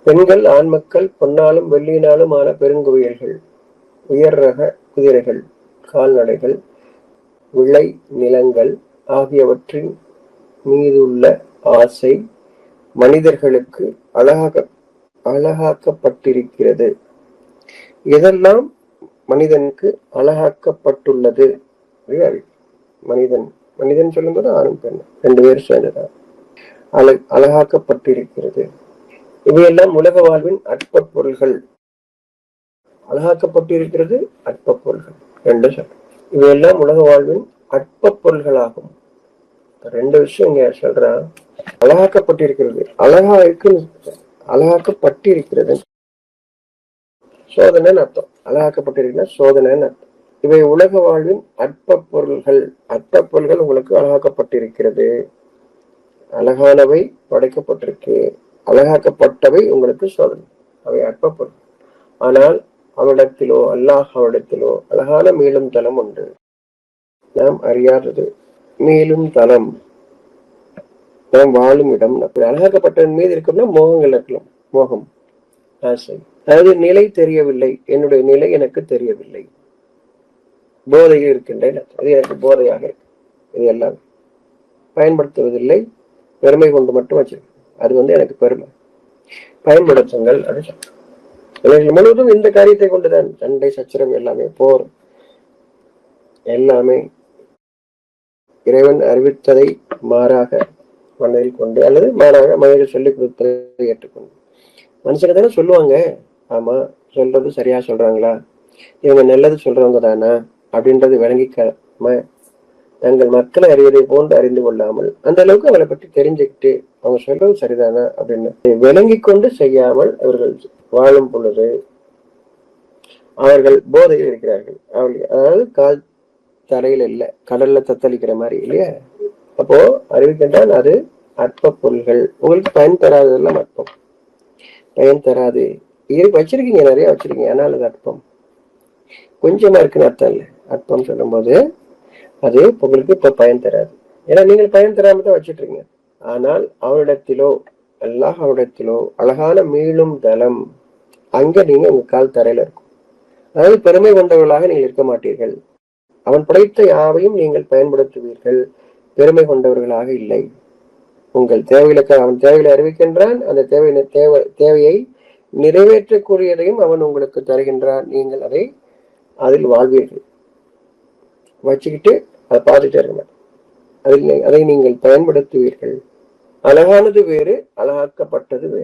பெண்கள் ஆண் மக்கள் பொன்னாலும் வெள்ளியினாலும் ஆன பெருங்குவியல்கள், உயர் ரக குதிரைகள், கால்நடைகள், விளை நிலங்கள் ஆகியவற்றின் மீதுள்ள ஆசை மனிதர்களுக்கு அழகாக்கப்பட்டிருக்கிறது. எதெல்லாம் மனிதனுக்கு அழகாக்கப்பட்டுள்ளது? மனிதன் மனிதன் சொல்லும்போது ஆணும் பெண் 2 பேரும் சேர்ந்ததான் அழகாக்கப்பட்டிருக்கிறது. இவையெல்லாம் உலக வாழ்வின் அற்ப பொருள்கள். அழகாக்கப்பட்டிருக்கிறது, அற்ப பொருள்கள் 2 சொல்றேன். இவையெல்லாம் உலக வாழ்வின் அற்ப பொருள்களாகும். 2 விஷயம் இங்க சொல்றான். அழகாக்கப்பட்டிருக்கிறது, அழகா இருக்கு, அழகாக்கப்பட்டிருக்கிறது சோதனைன்னு அர்த்தம். அழகாக்கப்பட்டிருக்கிற சோதனைன்னு அர்த்தம். இவை உலக வாழ்வின் அற்ப பொருள்கள். அற்ப பொருள்கள் உங்களுக்கு அழகாக்கப்பட்டிருக்கிறது. அழகானவை படைக்கப்பட்டிருக்கு, அழகாக்கப்பட்டவை உங்களுக்கு சோதனை. அவை அற்ப பொருள். ஆனால் அவனிடத்திலோ அல்லாஹ் அவனிடத்திலோ அழகான மேலும் தலம் உண்டு, நாம் அறியாதது. மேலும் தலம் நாம் வாழும் இடம். அப்படி அழகாக்கப்பட்டவன் மீது இருக்கணும்னா மோகங்கள் இருக்கலாம். மோகம், ஆசை, அதாவது நிலை தெரியவில்லை, என்னுடைய நிலை எனக்கு தெரியவில்லை, போதையில் இருக்கின்றேன், அது எனக்கு போதையாக இருக்கு. இது எல்லாம் பயன்படுத்துவதில்லை, பெருமை கொண்டு மட்டும் வச்சிருக்கு. அது எனக்கு பெருமை. பயன்படுத்துங்கள் அது முழுவதும் இந்த காரியத்தை கொண்டுதான். சண்டை சச்சரவு எல்லாமே, போர் எல்லாமே இறைவன் அறிவித்ததை மாறாக மனதில் கொண்டு அல்லது மாறாக மனிதர்கள் சொல்லிக் கொடுத்ததை ஏற்றுக்கொண்டு. மனுஷங்க தானே சொல்லுவாங்க, ஆமா சொல்றது சரியா சொல்றாங்களா, இவங்க நல்லது சொல்றவங்க தானா அப்படின்றது விளங்கிக்காம தங்கள் மக்களை அறிவதை போன்று அறிந்து கொள்ளாமல் அந்த அளவுக்கு அவளை பற்றி தெரிஞ்சுக்கிட்டு அவங்க சொல்றது சரிதானா அப்படின்னு விளங்கி கொண்டு செய்யாமல் அவர்கள் வாழும் பொழுது அவர்கள் போதையில் இருக்கிறார்கள். அதாவது கால் தரையில இல்லை, கடல்ல தத்தளிக்கிற மாதிரி இல்லையா. அப்போ அறிவிக்கின்றால் அது அற்ப பொருள்கள், உங்களுக்கு பயன் தராததெல்லாம் அற்பம், பயன் தராது. வச்சிருக்கீங்க, நிறைய வச்சிருக்கீங்க, ஆனால் அது அற்பம். கொஞ்சமா இருக்குன்னு அர்த்தம் இல்லை. அற்பம் சொல்லும் போது அது உங்களுக்கு இப்ப பயன் தராது. ஏன்னா நீங்கள் பயன் தராம தான் வச்சிட்டு இருக்கீங்க. ஆனால் அவனிடத்திலோ அல்லாஹ் அவனிடத்திலோ அழகான மீளும் தலம், அங்க நீங்க உங்க கால் தரையில இருக்கும். அதாவது பெருமை கொண்டவர்களாக நீங்கள் இருக்க மாட்டீர்கள். அவன் படைத்த யாவையும் நீங்கள் பயன்படுத்துவீர்கள், பெருமை கொண்டவர்களாக இல்லை. உங்கள் தேவைகளுக்கு அவன் தேவைகளை அறிவிக்கின்றான், அந்த தேவையை நிறைவேற்றக்கூடியதையும் அவன் உங்களுக்கு தருகின்றான். நீங்கள் அதில் வாழ்வீர்கள். வச்சுக்கிட்டு அதை பார்த்துட்டே இருக்க மாட்டேன், அதை நீங்கள் பயன்படுத்துவீர்கள். அழகானது வேறு, அழகாக்கப்பட்டது வேறு.